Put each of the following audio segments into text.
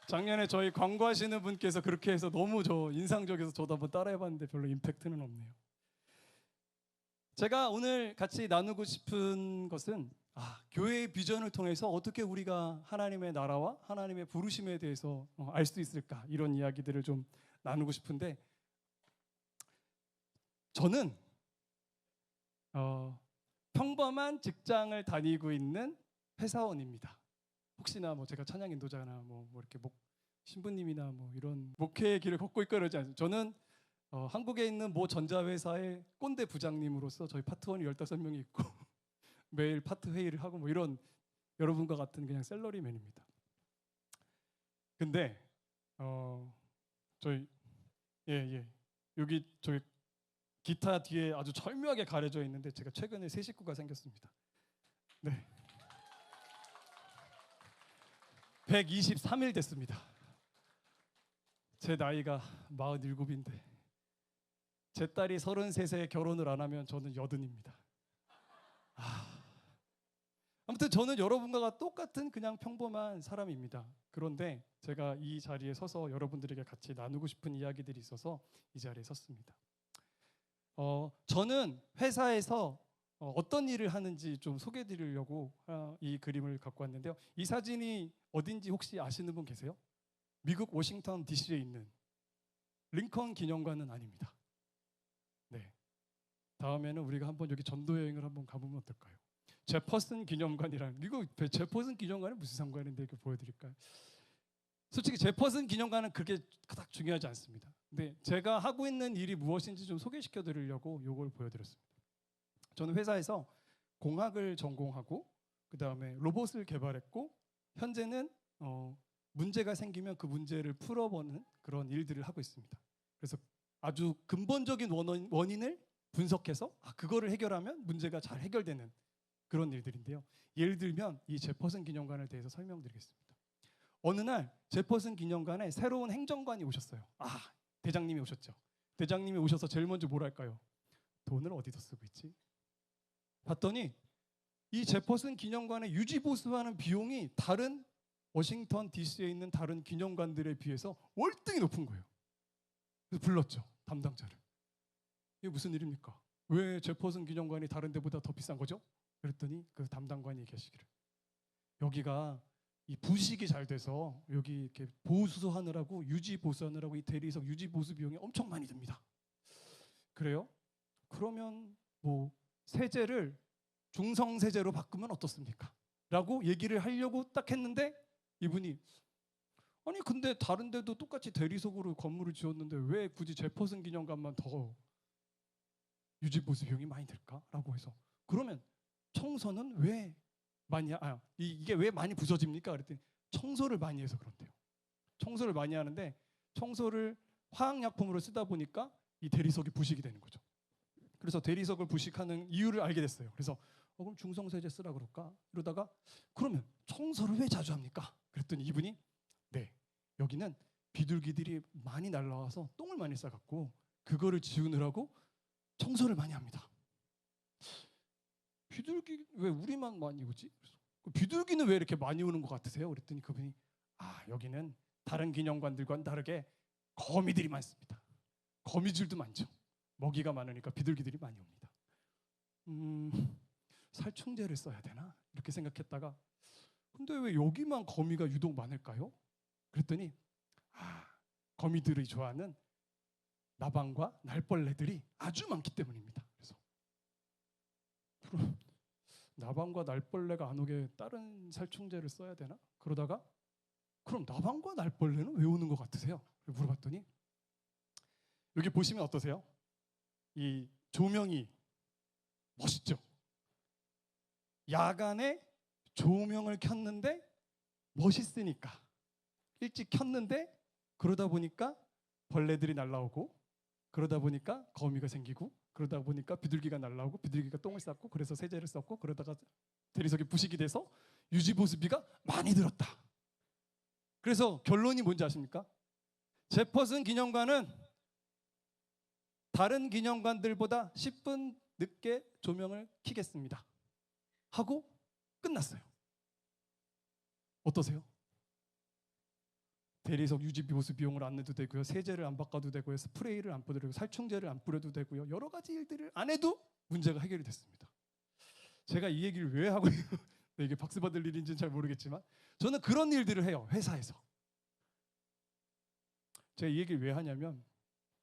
작년에 저희 광고하시는 분께서 그렇게 해서 너무 인상적이어서 저도 한번 따라해봤는데 별로 임팩트는 없네요. 제가 오늘 같이 나누고 싶은 것은 교회의 비전을 통해서 어떻게 우리가 하나님의 나라와 하나님의 부르심에 대해서 알 수 있을까, 이런 이야기들을 좀 나누고 싶은데, 저는 평범한 직장을 다니고 있는 회사원입니다. 혹시나 제가 찬양 인도자나 이렇게 신부님이나 이런 목회의 길을 걷고 있고 그러지 않습니다. 저는 한국에 있는 모 전자회사의 꼰대 부장님으로서 저희 파트원이 15명이 있고 매일 파트 회의를 하고 이런 여러분과 같은 그냥 샐러리맨입니다. 근데 저희 여기 저희 기타 뒤에 아주 절묘하게 가려져 있는데 제가 최근에 새 식구가 생겼습니다. 네. 123일 됐습니다. 제 나이가 47인데 제 딸이 33세에 결혼을 안 하면 저는 80입니다. 아무튼 저는 여러분과 똑같은 그냥 평범한 사람입니다. 그런데 제가 이 자리에 서서 여러분들에게 같이 나누고 싶은 이야기들이 있어서 이 자리에 섰습니다. 저는 회사에서 어떤 일을 하는지 좀 소개해드리려고 이 그림을 갖고 왔는데요. 이 사진이 어딘지 혹시 아시는 분 계세요? 미국 워싱턴 DC에 있는 링컨 기념관은 아닙니다. 네. 다음에는 우리가 한번 여기 전도 여행을 한번 가보면 어떨까요? 제퍼슨 기념관이라는, 이거 제퍼슨 기념관이 무슨 상관인데 이렇게 보여드릴까요? 솔직히 제퍼슨 기념관은 그렇게 그닥 중요하지 않습니다. 근데 제가 하고 있는 일이 무엇인지 좀 소개시켜 드리려고 이걸 보여드렸습니다. 저는 회사에서 공학을 전공하고 그 다음에 로봇을 개발했고, 현재는 문제가 생기면 그 문제를 풀어보는 그런 일들을 하고 있습니다. 그래서 아주 근본적인 원인을 분석해서 그거를 해결하면 문제가 잘 해결되는 그런 일들인데요. 예를 들면 이 제퍼슨 기념관에 대해서 설명드리겠습니다. 어느 날 제퍼슨 기념관에 새로운 행정관이 오셨어요. 대장님이 오셨죠. 대장님이 오셔서 제일 먼저 뭘 할까요? 돈을 어디서 쓰고 있지? 봤더니 이 제퍼슨 기념관의 유지 보수하는 비용이 다른 워싱턴 DC에 있는 다른 기념관들에 비해서 월등히 높은 거예요. 그래서 불렀죠, 담당자를. 이게 무슨 일입니까? 왜 제퍼슨 기념관이 다른 데보다 더 비싼 거죠? 그랬더니 그 담당관이 계시기를, 여기가 이 부식이 잘 돼서 여기 이렇게 보수하느라고, 유지 보수하느라고 이 대리석 유지 보수 비용이 엄청 많이 듭니다. 그래요? 그러면 세제를 중성세제로 바꾸면 어떻습니까? 라고 얘기를 하려고 딱 했는데, 이분이 아니 근데 다른 데도 똑같이 대리석으로 건물을 지었는데 왜 굳이 제퍼슨 기념관만 더 유지 보수 비용이 많이 들까? 라고 해서, 그러면 청소는 왜 많이 이게 왜 많이 부서집니까? 그랬더니 청소를 많이 해서 그런데요. 청소를 많이 하는데 청소를 화학약품으로 쓰다 보니까 이 대리석이 부식이 되는 거죠. 그래서 대리석을 부식하는 이유를 알게 됐어요. 그래서 그럼 중성세제 쓰라 그럴까? 이러다가 그러면 청소를 왜 자주 합니까? 그랬더니 이분이 여기는 비둘기들이 많이 날라와서 똥을 많이 싸갖고 그거를 지우느라고 청소를 많이 합니다. 비둘기 왜 우리만 많이 오지? 비둘기는 왜 이렇게 많이 오는 것 같으세요? 그랬더니 그분이 여기는 다른 기념관들과는 다르게 거미들이 많습니다. 거미줄도 많죠. 먹이가 많으니까 비둘기들이 많이 옵니다. 살충제를 써야 되나? 이렇게 생각했다가 근데 왜 여기만 거미가 유독 많을까요? 그랬더니 거미들이 좋아하는 나방과 날벌레들이 아주 많기 때문입니다. 그래서 그럼 나방과 날벌레가 안 오게 다른 살충제를 써야 되나? 그러다가 그럼 나방과 날벌레는 왜 오는 것 같으세요? 물어봤더니 여기 보시면 어떠세요? 이 조명이 멋있죠? 야간에 조명을 켰는데 멋있으니까 일찍 켰는데, 그러다 보니까 벌레들이 날라오고, 그러다 보니까 거미가 생기고, 그러다 보니까 비둘기가 날라오고, 비둘기가 똥을 쌌고, 그래서 세제를 썼고, 그러다가 대리석이 부식이 돼서 유지보수비가 많이 들었다. 그래서 결론이 뭔지 아십니까? 제퍼슨 기념관은 다른 기념관들보다 10분 늦게 조명을 켜겠습니다 하고 끝났어요. 어떠세요? 대리석 유지 보수 비용을 안 내도 되고요. 세제를 안 바꿔도 되고요. 스프레이를 안 뿌려도 되고 살충제를 안 뿌려도 되고요. 여러 가지 일들을 안 해도 문제가 해결이 됐습니다. 제가 이 얘기를 왜 하고 이게 박수 받을 일인지는 잘 모르겠지만 저는 그런 일들을 해요. 회사에서. 제가 이 얘기를 왜 하냐면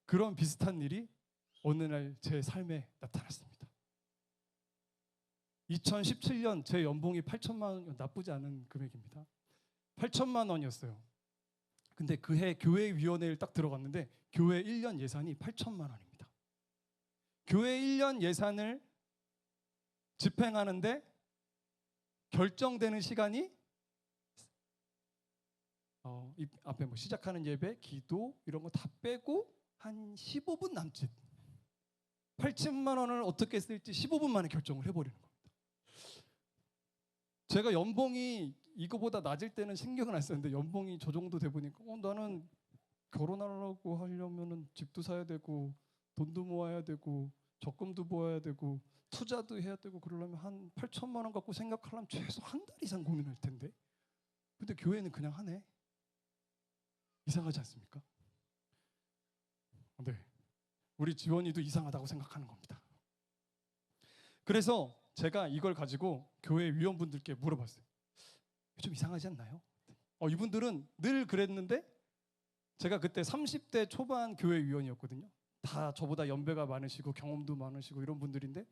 그런 비슷한 일이 어느 날 제 삶에 나타났습니다. 2017년 제 연봉이 8천만 원, 나쁘지 않은 금액입니다. 8천만 원이었어요. 근데 그 해 교회위원회를 딱 들어갔는데 교회 1년 예산이 8천만 원입니다. 교회 1년 예산을 집행하는데 결정되는 시간이 이 앞에 뭐 시작하는 예배, 기도 이런 거 다 빼고 한 15분 남짓. 8천만 원을 어떻게 쓸지 15분 만에 결정을 해버리는 겁니다. 제가 연봉이 이거보다 낮을 때는 신경을 안 썼는데 연봉이 저 정도 돼 보니까 나는 결혼하려고 하려면은 집도 사야 되고 돈도 모아야 되고 적금도 모아야 되고 투자도 해야 되고 그러려면 한 8천만 원 갖고 생각하려면 최소 한 달 이상 고민할 텐데 근데 교회는 그냥 하네. 이상하지 않습니까? 네, 우리 지원이도 이상하다고 생각하는 겁니다. 그래서 제가 이걸 가지고 교회 위원분들께 물어봤어요. 좀 이상하지 않나요? 이분들은 늘 그랬는데 제가 그때 30대 초반 교회 위원이었거든요. 다 저보다 연배가 많으시고 경험도 많으시고 이런 분들인데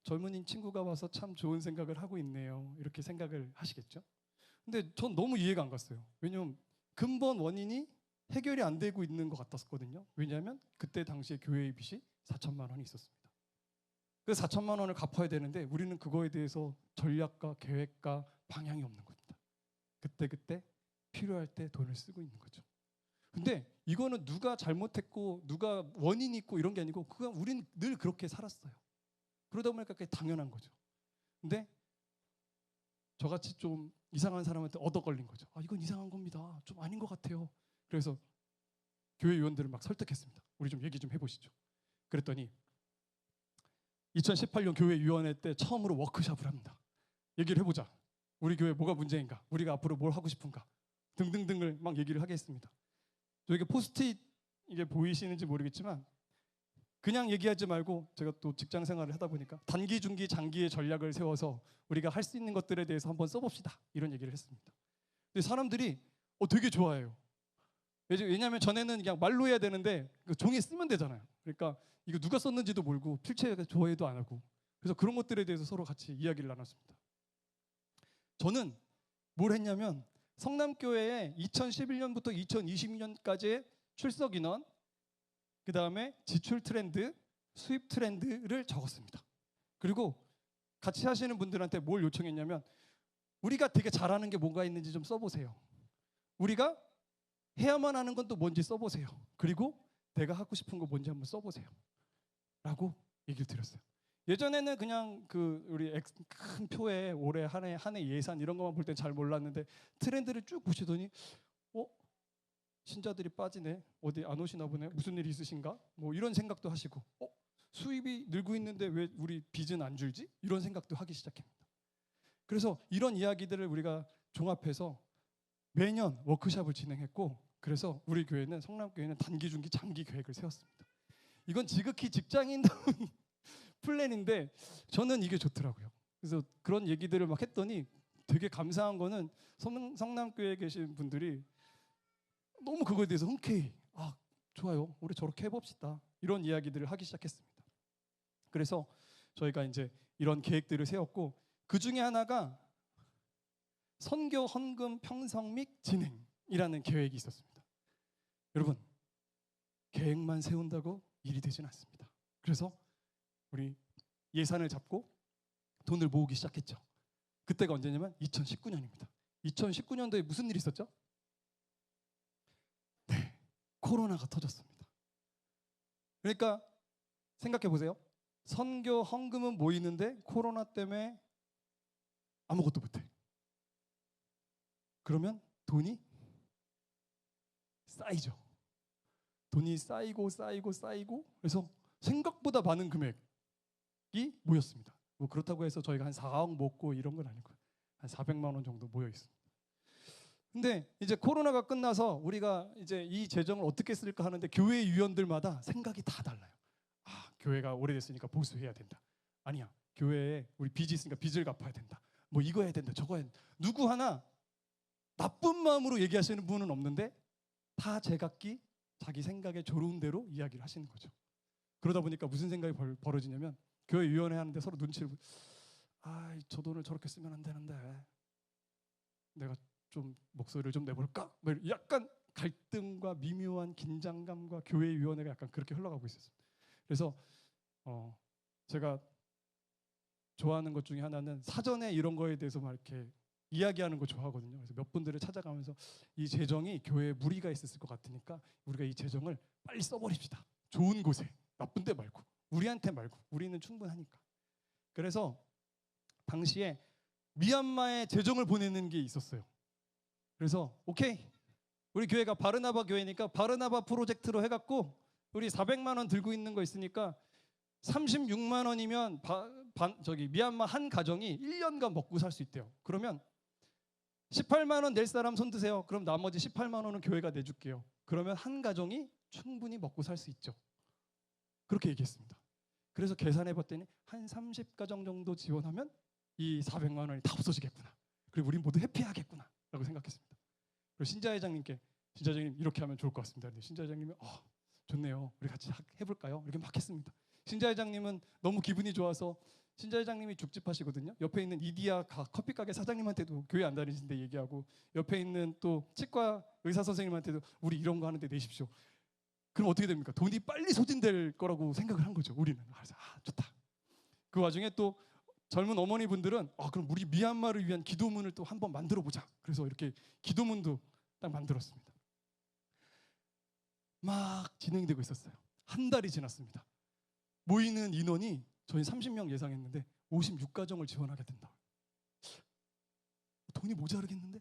젊은이 친구가 와서 참 좋은 생각을 하고 있네요. 이렇게 생각을 하시겠죠. 근데 전 너무 이해가 안 갔어요. 왜냐면 근본 원인이 해결이 안 되고 있는 것 같았거든요. 왜냐하면 그때 당시에 교회의 빚이 4천만 원이 있었습니다. 그 4천만 원을 갚아야 되는데 우리는 그거에 대해서 전략과 계획과 방향이 없는 겁니다. 그때 필요할 때 돈을 쓰고 있는 거죠. 근데 이거는 누가 잘못했고 누가 원인이 있고 이런 게 아니고 그건 우리는 늘 그렇게 살았어요. 그러다 보니까 그게 당연한 거죠. 근데 저같이 좀 이상한 사람한테 얻어 걸린 거죠. 이건 이상한 겁니다. 좀 아닌 것 같아요. 그래서 교회 위원들을 막 설득했습니다. 우리 좀 얘기 좀 해보시죠. 그랬더니 2018년 교회위원회 때 처음으로 워크숍을 합니다. 얘기를 해보자. 우리 교회 뭐가 문제인가? 우리가 앞으로 뭘 하고 싶은가? 등등등을 막 얘기를 하겠습니다. 저에게 포스트잇 이게 보이시는지 모르겠지만 그냥 얘기하지 말고 제가 또 직장 생활을 하다 보니까 단기, 중기, 장기의 전략을 세워서 우리가 할 수 있는 것들에 대해서 한번 써봅시다. 이런 얘기를 했습니다. 근데 사람들이 되게 좋아해요. 왜냐하면 전에는 그냥 말로 해야 되는데 종이에 쓰면 되잖아요. 그러니까 이거 누가 썼는지도 모르고 필체에 조회도 안 하고 그래서 그런 것들에 대해서 서로 같이 이야기를 나눴습니다. 저는 뭘 했냐면 성남교회에 2011년부터 2020년까지의 출석 인원 그 다음에 지출 트렌드, 수입 트렌드를 적었습니다. 그리고 같이 하시는 분들한테 뭘 요청했냐면 우리가 되게 잘하는 게 뭔가 있는지 좀 써보세요. 우리가 해야만 하는 건 또 뭔지 써보세요. 그리고 내가 하고 싶은 거 뭔지 한번 써보세요. 라고 얘기를 드렸어요. 예전에는 그냥 우리 큰 표에 올해 한 해 예산 이런 것만 볼 땐 잘 몰랐는데 트렌드를 쭉 보시더니 신자들이 빠지네. 어디 안 오시나 보네. 무슨 일이 있으신가? 뭐 이런 생각도 하시고 수입이 늘고 있는데 왜 우리 빚은 안 줄지? 이런 생각도 하기 시작합니다. 그래서 이런 이야기들을 우리가 종합해서 매년 워크숍을 진행했고 그래서 우리 교회는 성남교회는 단기, 중기, 장기 계획을 세웠습니다. 이건 지극히 직장인다운 플랜인데 저는 이게 좋더라고요. 그래서 그런 얘기들을 막 했더니 되게 감사한 거는 성남교회에 계신 분들이 너무 그거에 대해서 흔쾌히 좋아요. 우리 저렇게 해봅시다. 이런 이야기들을 하기 시작했습니다. 그래서 저희가 이제 이런 계획들을 세웠고 그 중에 하나가 선교 헌금 편성 및 진행이라는 계획이 있었습니다. 여러분 계획만 세운다고 일이 되진 않습니다. 그래서 우리 예산을 잡고 돈을 모으기 시작했죠. 그때가 언제냐면 2019년입니다. 2019년도에 무슨 일이 있었죠? 네, 코로나가 터졌습니다. 그러니까 생각해 보세요. 선교 헌금은 모이는데 코로나 때문에 아무것도 못해. 그러면 돈이 쌓이죠. 돈이 쌓이고 그래서 생각보다 많은 금액이 모였습니다. 뭐 그렇다고 해서 저희가 한 4억 모고 이런 건 아니고요. 한 400만 원 정도 모여 있습니다. 근데 이제 코로나가 끝나서 우리가 이제 이 재정을 어떻게 쓸까 하는데 교회 위원들마다 생각이 다 달라요. 아, 교회가 오래됐으니까 보수해야 된다. 아니야. 교회에 우리 빚이 있으니까 빚을 갚아야 된다. 뭐 이거 해야 된다. 저거 해야 된다. 누구 하나 나쁜 마음으로 얘기하시는 분은 없는데 다 제각기 자기 생각에 좋은 대로 이야기를 하시는 거죠. 그러다 보니까 무슨 생각이 벌어지냐면 교회 위원회 하는데 서로 눈치를 저 돈을 저렇게 쓰면 안 되는데 내가 좀 목소리를 좀 내볼까? 약간 갈등과 미묘한 긴장감과 교회 위원회가 약간 그렇게 흘러가고 있었습니다. 그래서 제가 좋아하는 것 중에 하나는 사전에 이런 거에 대해서 막 이렇게 이야기하는 거 좋아하거든요. 그래서 몇 분들을 찾아가면서 이 재정이 교회에 무리가 있었을 것 같으니까 우리가 이 재정을 빨리 써버립시다. 좋은 곳에, 나쁜 데 말고, 우리한테 말고, 우리는 충분하니까. 그래서 당시에 미얀마에 재정을 보내는 게 있었어요. 그래서 오케이, 우리 교회가 바르나바 교회니까 바르나바 프로젝트로 해갖고 우리 400만 원 들고 있는 거 있으니까 36만 원이면 미얀마 한 가정이 1년간 먹고 살 수 있대요. 그러면 18만 원 낼 사람 손 드세요. 그럼 나머지 18만 원은 교회가 내줄게요. 그러면 한 가정이 충분히 먹고 살 수 있죠. 그렇게 얘기했습니다. 그래서 계산해 봤더니 한 30가정 정도 지원하면 이 400만 원이 다 없어지겠구나. 그리고 우리 모두 해피하겠구나 라고 생각했습니다. 그리고 신자회장님께 신자회장님 이렇게 하면 좋을 것 같습니다. 근데 신자회장님이 좋네요. 우리 같이 해볼까요? 이렇게 막 했습니다. 신자회장님은 너무 기분이 좋아서 신자회장님이 죽집하시거든요. 옆에 있는 이디야 커피 가게 사장님한테도 교회 안 다니신데 얘기하고 옆에 있는 또 치과 의사 선생님한테도 우리 이런 거 하는데 내십시오. 그럼 어떻게 됩니까? 돈이 빨리 소진될 거라고 생각을 한 거죠. 우리는. 그래서 좋다. 그 와중에 또 젊은 어머니 분들은 그럼 우리 미얀마를 위한 기도문을 또 한번 만들어 보자. 그래서 이렇게 기도문도 딱 만들었습니다. 막 진행되고 있었어요. 한 달이 지났습니다. 모이는 인원이 저희 30명 예상했는데 56가정을 지원하게 된다. 돈이 모자르겠는데?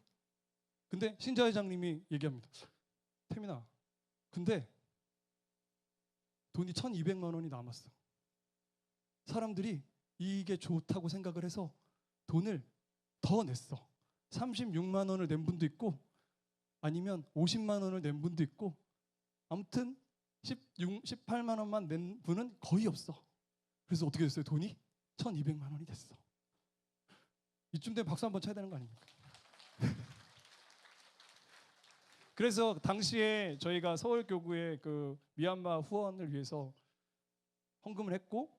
근데 신자회장님이 얘기합니다. 태민아, 근데 돈이 1,200만 원이 남았어. 사람들이 이게 좋다고 생각을 해서 돈을 더 냈어. 36만 원을 낸 분도 있고 아니면 50만 원을 낸 분도 있고 아무튼 18만 원만 낸 분은 거의 없어. 그래서 어떻게 됐어요? 돈이 1,200만 원이 됐어. 이쯤 되면 박수 한번 쳐야 되는 거 아닙니까? 그래서 당시에 저희가 서울교구의 그 미얀마 후원을 위해서 헌금을 했고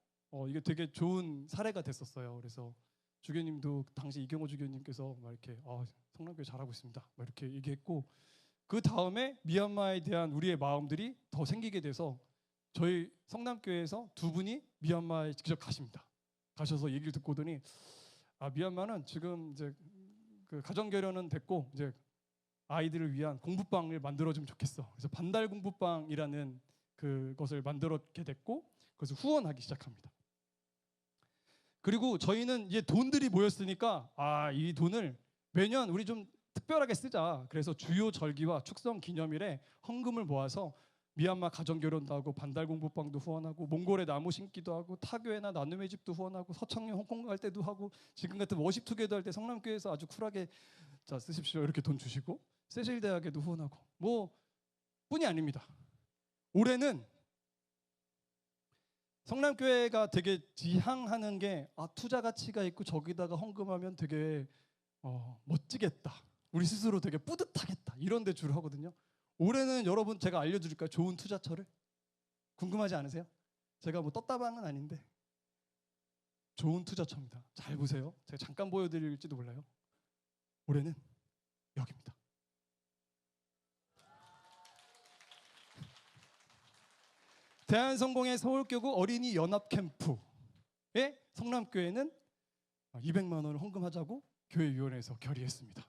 이게 되게 좋은 사례가 됐었어요. 그래서 주교님도 당시 이경호 주교님께서 막 이렇게 성남교회 잘하고 있습니다. 막 이렇게 얘기했고 그 다음에 미얀마에 대한 우리의 마음들이 더 생기게 돼서 저희 성남교회에서 두 분이 미얀마에 직접 가십니다. 가셔서 얘기를 듣고 오더니 미얀마는 지금 이제 그 가정결혼은 됐고 이제 아이들을 위한 공부방을 만들어주면 좋겠어. 그래서 반달 공부방이라는 그것을 만들었게 됐고 그래서 후원하기 시작합니다. 그리고 저희는 이제 돈들이 모였으니까 이 돈을 매년 우리 좀 특별하게 쓰자. 그래서 주요 절기와 축성 기념일에 헌금을 모아서 미얀마 가정결혼도 하고 반달 공부방도 후원하고 몽골에 나무 심기도 하고 타교회나 나눔의 집도 후원하고 서청년 홍콩 갈 때도 하고 지금 같은 워십 투게더 할 때 성남교회에서 아주 쿨하게 자 쓰십시오 이렇게 돈 주시고 세실 대학에도 후원하고 뭐 뿐이 아닙니다. 올해는 성남교회가 되게 지향하는 게 투자 가치가 있고 저기다가 헌금하면 되게 멋지겠다. 우리 스스로 되게 뿌듯하겠다. 이런 데 주로 하거든요. 올해는 여러분 제가 알려드릴까요? 좋은 투자처를? 궁금하지 않으세요? 제가 뭐 떴다방은 아닌데 좋은 투자처입니다. 잘 보세요. 제가 잠깐 보여드릴지도 몰라요. 올해는 여기입니다. 대한성공의 서울교구 어린이 연합 캠프에 성남교회는 200만 원을 헌금하자고 교회위원회에서 결의했습니다.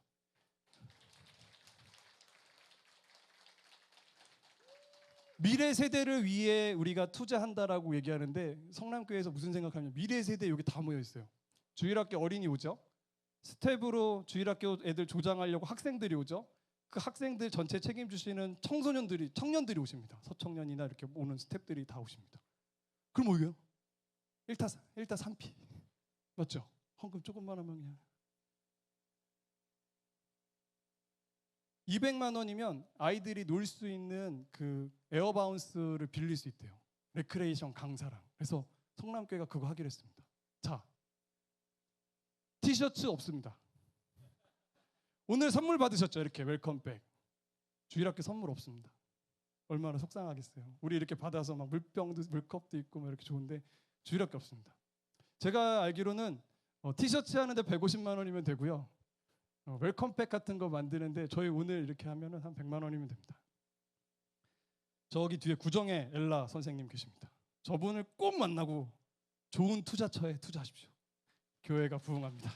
미래 세대를 위해 우리가 투자한다라고 얘기하는데 성남교회에서 무슨 생각하냐면 미래 세대 여기 다 모여 있어요. 주일학교 어린이 오죠. 스텝으로 주일학교 애들 조장하려고 학생들이 오죠. 그 학생들 전체 책임주시는 청년들이 오십니다. 서청년이나 이렇게 오는 스텝들이 다 오십니다. 그럼 뭐예요? 1타 3피 맞죠? 헌금 조금만 하면 그냥 200만 원이면 아이들이 놀 수 있는 그 에어바운스를 빌릴 수 있대요. 레크레이션 강사랑. 그래서 성남교회가 그거 하기로 했습니다. 자, 티셔츠 없습니다. 오늘 선물 받으셨죠? 이렇게 웰컴백. 주일학교 선물 없습니다. 얼마나 속상하겠어요. 우리 이렇게 받아서 막 물병도 물컵도 있고 막 이렇게 좋은데 주일학교 없습니다. 제가 알기로는 티셔츠 하는데 150만 원이면 되고요. 웰컴백 같은 거 만드는데 저희 오늘 이렇게 하면은 한 100만 원이면 됩니다. 저기 뒤에 구정의 엘라 선생님 계십니다. 저분을 꼭 만나고 좋은 투자처에 투자하십시오. 교회가 부흥합니다.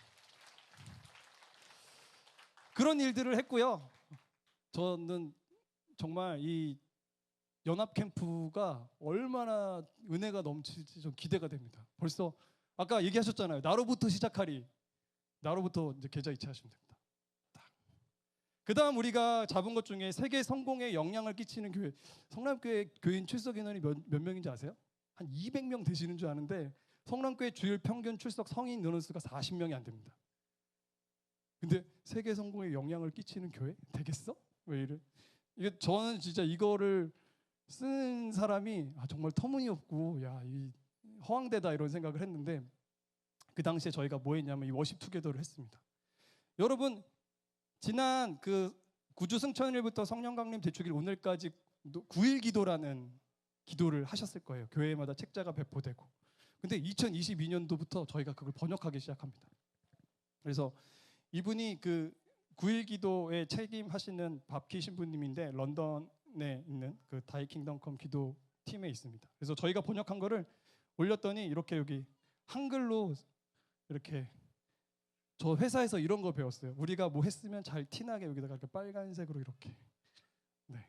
그런 일들을 했고요. 저는 정말 이 연합 캠프가 얼마나 은혜가 넘칠지 좀 기대가 됩니다. 벌써 아까 얘기하셨잖아요. 나로부터 시작하리. 나로부터 이제 계좌 이체하시면 됩니다. 그다음 우리가 잡은 것 중에 세계 성공에 영향을 끼치는 교회, 성남교회 교인 출석 인원이 몇 명인지 아세요? 한 200명 되시는 줄 아는데 성남교회 주일 평균 출석 성인 인원 수가 40명이 안 됩니다. 근데 세계 성공에 영향을 끼치는 교회 되겠어? 왜 이래? 이게 저는 진짜 이거를 쓴 사람이 정말 터무니없고 이 허황되다 이런 생각을 했는데 그 당시에 저희가 뭐 했냐면 이 워십 투게더를 했습니다. 여러분 지난 그 구주 승천일부터 성령 강림 대축일 오늘까지 9일 기도라는 기도를 하셨을 거예요. 교회마다 책자가 배포되고. 근데 2022년도부터 저희가 그걸 번역하기 시작합니다. 그래서 이분이 그 9일 기도에 책임하시는 밥키 신부님인데 런던에 있는 그 다이 킹덤컴 기도 팀에 있습니다. 그래서 저희가 번역한 거를 올렸더니 이렇게 여기 한글로 이렇게 저 회사에서 이런 거 배웠어요. 우리가 뭐 했으면 잘 티나게 여기다가 이렇게 빨간색으로 이렇게. 네.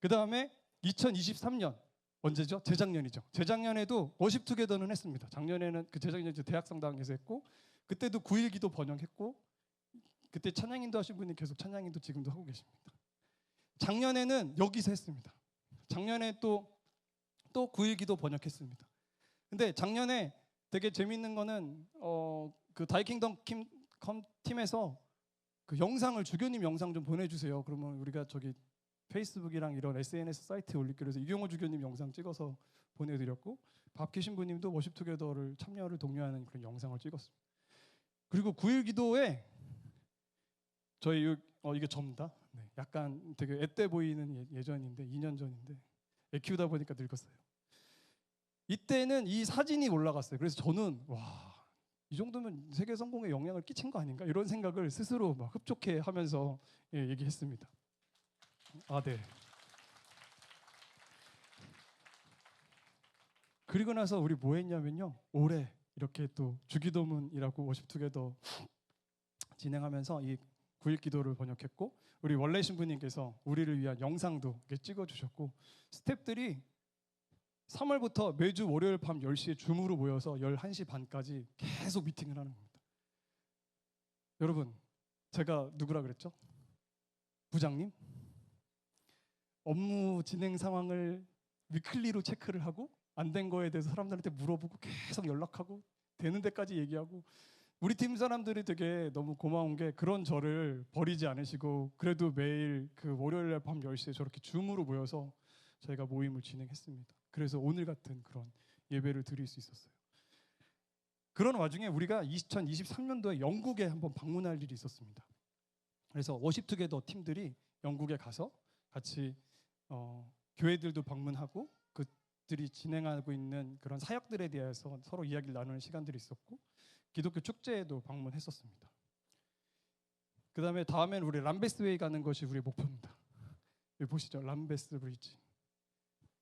그 다음에 2023년 언제죠? 재작년이죠. 재작년에도 워십 투게더는 했습니다. 작년에는 그 재작년에 대학성당에서 했고 그때도 9일 기도 번역했고 그때 찬양인도 하신 분이 계속 찬양인도 지금도 하고 계십니다. 작년에는 여기서 했습니다. 작년에 또 9일 기도 번역했습니다. 근데 작년에 되게 재밌는 거는 그 다이킹덤 팀에서 그 영상을 주교님 영상 좀 보내주세요. 그러면 우리가 저기 페이스북이랑 이런 SNS 사이트에 올릴게요. 그래서 이경호 주교님 영상 찍어서 보내드렸고 밥키 신부님도 워십 투게더를 참여를 독려하는 그런 영상을 찍었습니다. 그리고 9일 기도에 저희 이게 접니다. 네, 약간 되게 앳돼 보이는 예전인데 2년 전인데 애 키우다 보니까 늙었어요. 이때는 이 사진이 올라갔어요. 그래서 저는 이 정도면 세계 성공에 영향을 끼친 거 아닌가 이런 생각을 스스로 막 흡족해 하면서 얘기했습니다. 네. 그리고 나서 우리 뭐 했냐면요. 올해 이렇게 또 주기도문이라고 워십 투게더 진행하면서 이 9일 기도를 번역했고 우리 원래 신부님께서 우리를 위한 영상도 찍어주셨고 스태프들이 3월부터 매주 월요일 밤 10시에 줌으로 모여서 11시 반까지 계속 미팅을 하는 겁니다. 여러분 제가 누구라 그랬죠? 부장님? 업무 진행 상황을 위클리로 체크를 하고 안 된 거에 대해서 사람들한테 물어보고 계속 연락하고 되는 데까지 얘기하고 우리 팀 사람들이 되게 너무 고마운 게 그런 저를 버리지 않으시고 그래도 매일 그 월요일 밤 10시에 저렇게 줌으로 모여서 저희가 모임을 진행했습니다. 그래서 오늘 같은 그런 예배를 드릴 수 있었어요. 그런 와중에 우리가 2023년도에 영국에 한번 방문할 일이 있었습니다. 그래서 워십 투게더 팀들이 영국에 가서 같이 교회들도 방문하고 그들이 진행하고 있는 그런 사역들에 대해서 서로 이야기를 나누는 시간들이 있었고 기독교 축제에도 방문했었습니다. 그 다음엔 우리 람베스웨이 가는 것이 우리의 목표입니다. 여기 보시죠. 람베스 브리지.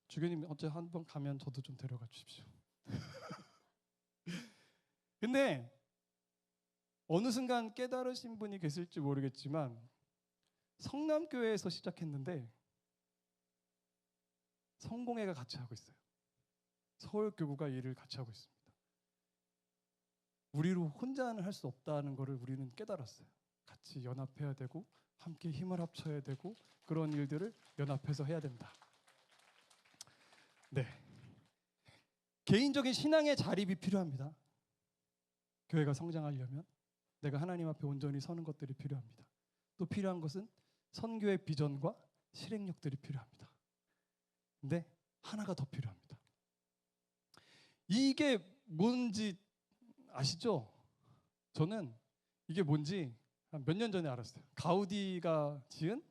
주교님 어째 한번 가면 저도 좀 데려가 주십시오. 근데 어느 순간 깨달으신 분이 계실지 모르겠지만 성남교회에서 시작했는데 성공회가 같이 하고 있어요. 서울교구가 일을 같이 하고 있습니다. 우리로 혼자는 할 수 없다는 것을 우리는 깨달았어요. 같이 연합해야 되고 함께 힘을 합쳐야 되고 그런 일들을 연합해서 해야 된다. 네, 개인적인 신앙의 자립이 필요합니다. 교회가 성장하려면 내가 하나님 앞에 온전히 서는 것들이 필요합니다. 또 필요한 것은 선교의 비전과 실행력들이 필요합니다. 근데 하나가 더 필요합니다. 이게 뭔지 아시죠? 저는 이게 뭔지 몇 년 전에 알았어요. 가우디가 지은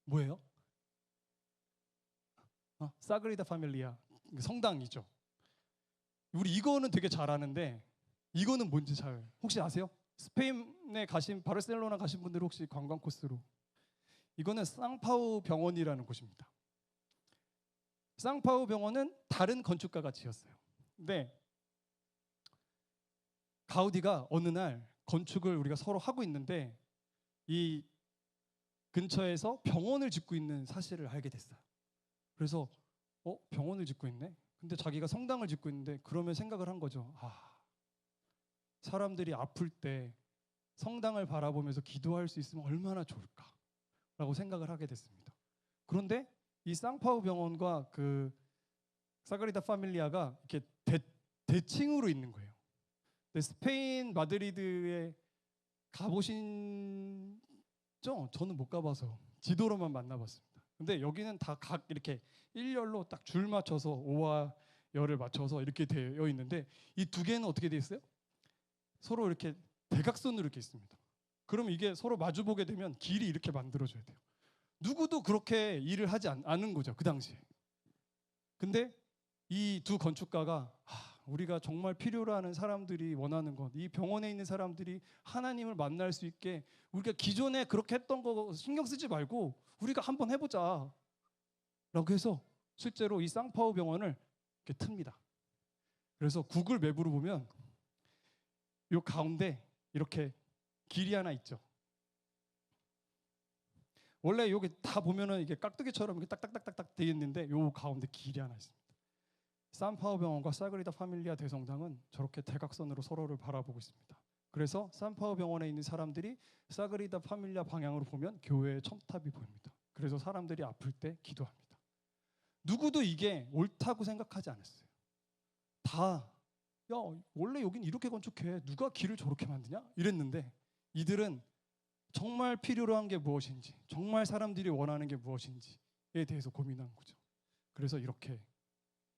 뭐예요? 사그리다 파밀리아, 성당이죠. 우리 이거는 되게 잘 아는데 이거는 뭔지 잘 혹시 아세요? 스페인에 가신 바르셀로나 가신 분들 혹시 관광 코스로 이거는 상파우 병원이라는 곳입니다. 상파우 병원은 다른 건축가가 지었어요. 근데 가우디가 어느 날 건축을 우리가 서로 하고 있는데 이 근처에서 병원을 짓고 있는 사실을 알게 됐어요. 그래서 병원을 짓고 있네. 근데 자기가 성당을 짓고 있는데 그러면 생각을 한 거죠. 사람들이 아플 때 성당을 바라보면서 기도할 수 있으면 얼마나 좋을까라고 생각을 하게 됐습니다. 그런데 이 상파우 병원과 그 사그리다 파밀리아가 이렇게 대칭으로 있는 거예요. 근데 스페인 마드리드에 가보신 죠? 저는 못 가봐서 지도로만 만나봤습니다. 근데 여기는 다 각 이렇게 일렬로 딱 줄 맞춰서 오와 열을 맞춰서 이렇게 되어 있는데 이 두 개는 어떻게 되어 있어요? 서로 이렇게 대각선으로 이렇게 있습니다. 그럼 이게 서로 마주보게 되면 길이 이렇게 만들어져야 돼요. 누구도 그렇게 일을 하지 않은 거죠, 그 당시에. 근데 이 두 건축가가 우리가 정말 필요로 하는 사람들이 원하는 것, 이 병원에 있는 사람들이 하나님을 만날 수 있게 우리가 기존에 그렇게 했던 거 신경 쓰지 말고 우리가 한번 해보자 라고 해서 실제로 이 상파우 병원을 이렇게 틉니다. 그래서 구글 맵으로 보면 이 가운데 이렇게 길이 하나 있죠. 원래 여기 다 보면은 이게 깍두기처럼 이렇게 딱딱딱딱 되어 있는데 요 가운데 길이 하나 있습니다. 산파우 병원과 사그리다 파밀리아 대성당은 저렇게 대각선으로 서로를 바라보고 있습니다. 그래서 산파우 병원에 있는 사람들이 사그리다 파밀리아 방향으로 보면 교회의 첨탑이 보입니다. 그래서 사람들이 아플 때 기도합니다. 누구도 이게 옳다고 생각하지 않았어요. 다 원래 여긴 이렇게 건축해. 누가 길을 저렇게 만드냐? 이랬는데 이들은 정말 필요로 한 게 무엇인지, 정말 사람들이 원하는 게 무엇인지에 대해서 고민한 거죠. 그래서 이렇게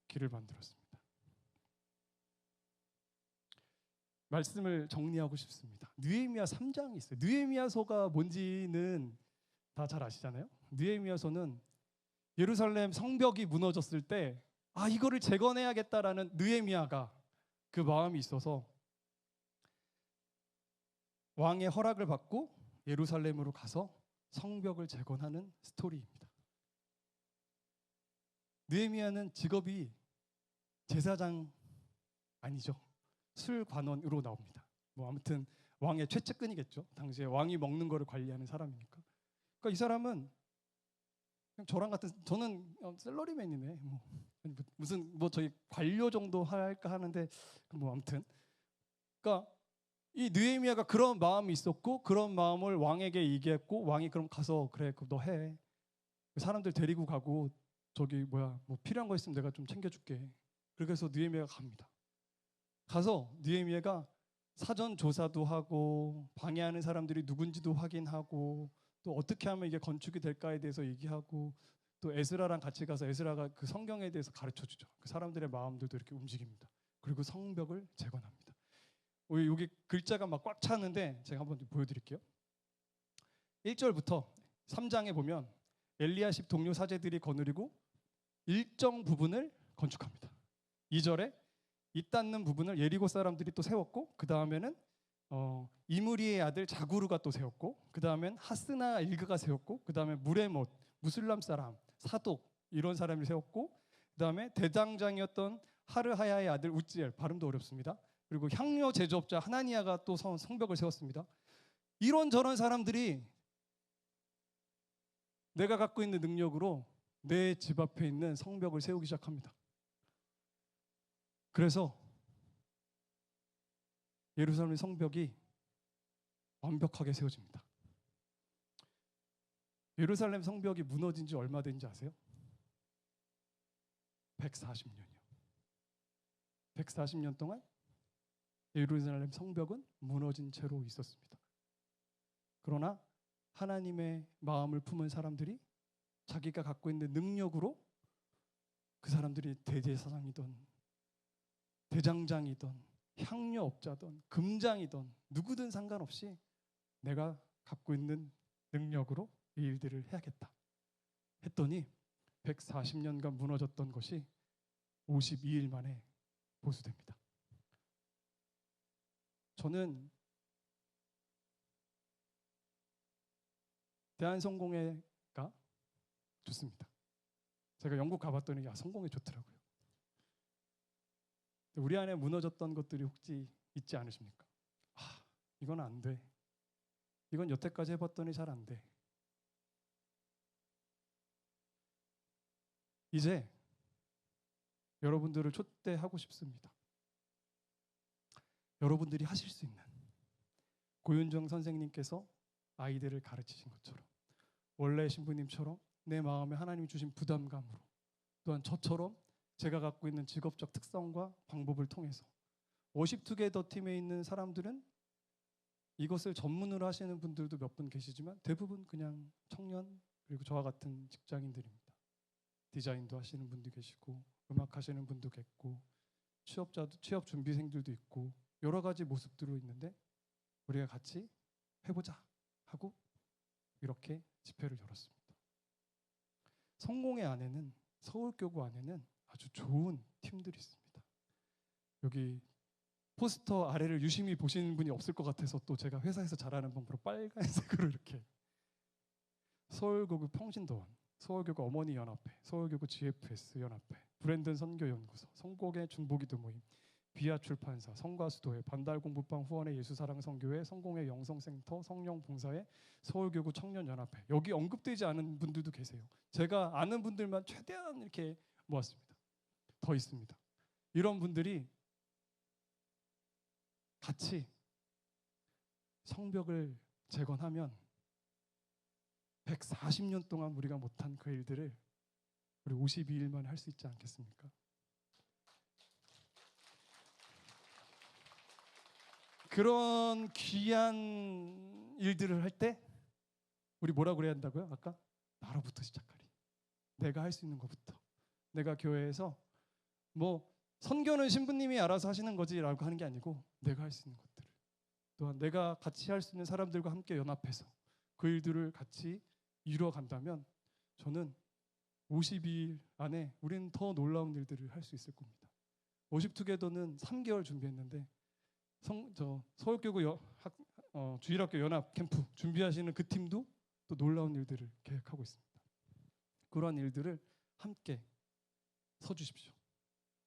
길을 만들었습니다. 말씀을 정리하고 싶습니다. 느헤미야 3장이 있어요. 느헤미야서가 뭔지는 다 잘 아시잖아요. 느헤미야서는 예루살렘 성벽이 무너졌을 때 이거를 재건해야겠다라는 느헤미야가 그 마음이 있어서 왕의 허락을 받고 예루살렘으로 가서 성벽을 재건하는 스토리입니다. 느헤미야는 직업이 제사장 아니죠. 술관원으로 나옵니다. 아무튼 왕의 최측근이겠죠. 당시에 왕이 먹는 거를 관리하는 사람이니까. 그러니까 이 사람은 그냥 저랑 같은, 저는 셀러리맨이네. 무슨 저희 관료 정도 할까 하는데 아무튼 그러니까 이 느헤미야가 그런 마음이 있었고 그런 마음을 왕에게 얘기했고 왕이 그럼 가서 그래 너 해. 사람들 데리고 가고 저기 필요한 거 있으면 내가 좀 챙겨줄게. 그렇게 해서 느헤미야가 갑니다. 가서 느헤미야가 사전 조사도 하고 방해하는 사람들이 누군지도 확인하고 또 어떻게 하면 이게 건축이 될까에 대해서 얘기하고 또 에스라랑 같이 가서 에스라가 그 성경에 대해서 가르쳐주죠. 그 사람들의 마음들도 이렇게 움직입니다. 그리고 성벽을 재건합니다. 여기 글자가 막 꽉 차는데 제가 한번 보여드릴게요. 1절부터 3장에 보면 엘리야십 동료 사제들이 거느리고 일정 부분을 건축합니다. 2절에 이 닿는 부분을 예리고 사람들이 또 세웠고 그 다음에는 이므리의 아들 자구르가 또 세웠고 그 다음엔 하스나 일그가 세웠고 그 다음에 무레못 무슬람 사람 사독 이런 사람을 세웠고 그 다음에 대장장이었던 하르하야의 아들 우찌엘 발음도 어렵습니다. 그리고 향료 제조업자 하나니아가 또 성벽을 세웠습니다. 이런저런 사람들이 내가 갖고 있는 능력으로 내 집 앞에 있는 성벽을 세우기 시작합니다. 그래서 예루살렘 성벽이 완벽하게 세워집니다. 예루살렘 성벽이 무너진 지 얼마 된지 아세요? 140년이요. 140년 동안 예루살렘 성벽은 무너진 채로 있었습니다. 그러나 하나님의 마음을 품은 사람들이 자기가 갖고 있는 능력으로 그 사람들이 대제사장이든 대장장이든 향료업자든 금장이든 누구든 상관없이 내가 갖고 있는 능력으로 이 일들을 해야겠다 했더니 140년간 무너졌던 것이 52일 만에 보수됩니다. 저는 대한성공회가 좋습니다. 제가 영국 가봤더니 성공회 좋더라고요. 우리 안에 무너졌던 것들이 혹시 있지 않으십니까? 이건 안 돼. 이건 여태까지 해봤더니 잘 안 돼. 이제 여러분들을 초대하고 싶습니다. 여러분들이 하실 수 있는 고윤정 선생님께서 아이들을 가르치신 것처럼 원래 신부님처럼 내 마음에 하나님이 주신 부담감으로 또한 저처럼 제가 갖고 있는 직업적 특성과 방법을 통해서 워십투게더 팀에 있는 사람들은 이것을 전문으로 하시는 분들도 몇 분 계시지만 대부분 그냥 청년 그리고 저와 같은 직장인들입니다. 디자인도 하시는 분도 계시고 음악 하시는 분도 계시고 취업 준비생들도 있고 여러 가지 모습들로 있는데 우리가 같이 해보자 하고 이렇게 집회를 열었습니다. 성공회 안에는 서울교구 안에는 아주 좋은 팀들이 있습니다. 여기 포스터 아래를 유심히 보시는 분이 없을 것 같아서 또 제가 회사에서 잘하는 방법으로 빨간색으로 이렇게 서울교구 평신도원, 서울교구 어머니연합회, 서울교구 GFS 연합회, 브랜든 선교연구소, 성공회 중보기도 모임, 비아 출판사, 성가수도회, 반달공부방 후원의 예수사랑 선교회, 성공회 영성센터, 성령봉사회, 서울교구 청년연합회. 여기 언급되지 않은 분들도 계세요. 제가 아는 분들만 최대한 이렇게 모았습니다. 더 있습니다. 이런 분들이 같이 성벽을 재건하면 140년 동안 우리가 못한 그 일들을 우리 52일 만에 할 수 있지 않겠습니까? 그런 귀한 일들을 할 때 우리 뭐라고 그래야 한다고요? 아까 나로부터 시작하리. 내가 할 수 있는 것부터. 내가 교회에서 뭐 선교는 신부님이 알아서 하시는 거지라고 하는 게 아니고 내가 할 수 있는 것들을 또한 내가 같이 할 수 있는 사람들과 함께 연합해서 그 일들을 같이 이루어 간다면 저는 52일 안에 우리는 더 놀라운 일들을 할 수 있을 겁니다. 워십투게더는 3개월 준비했는데 서울교구 주일학교 연합 캠프 준비하시는 그 팀도 또 놀라운 일들을 계획하고 있습니다. 그러한 일들을 함께 서주십시오.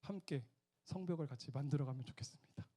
함께 성벽을 같이 만들어가면 좋겠습니다.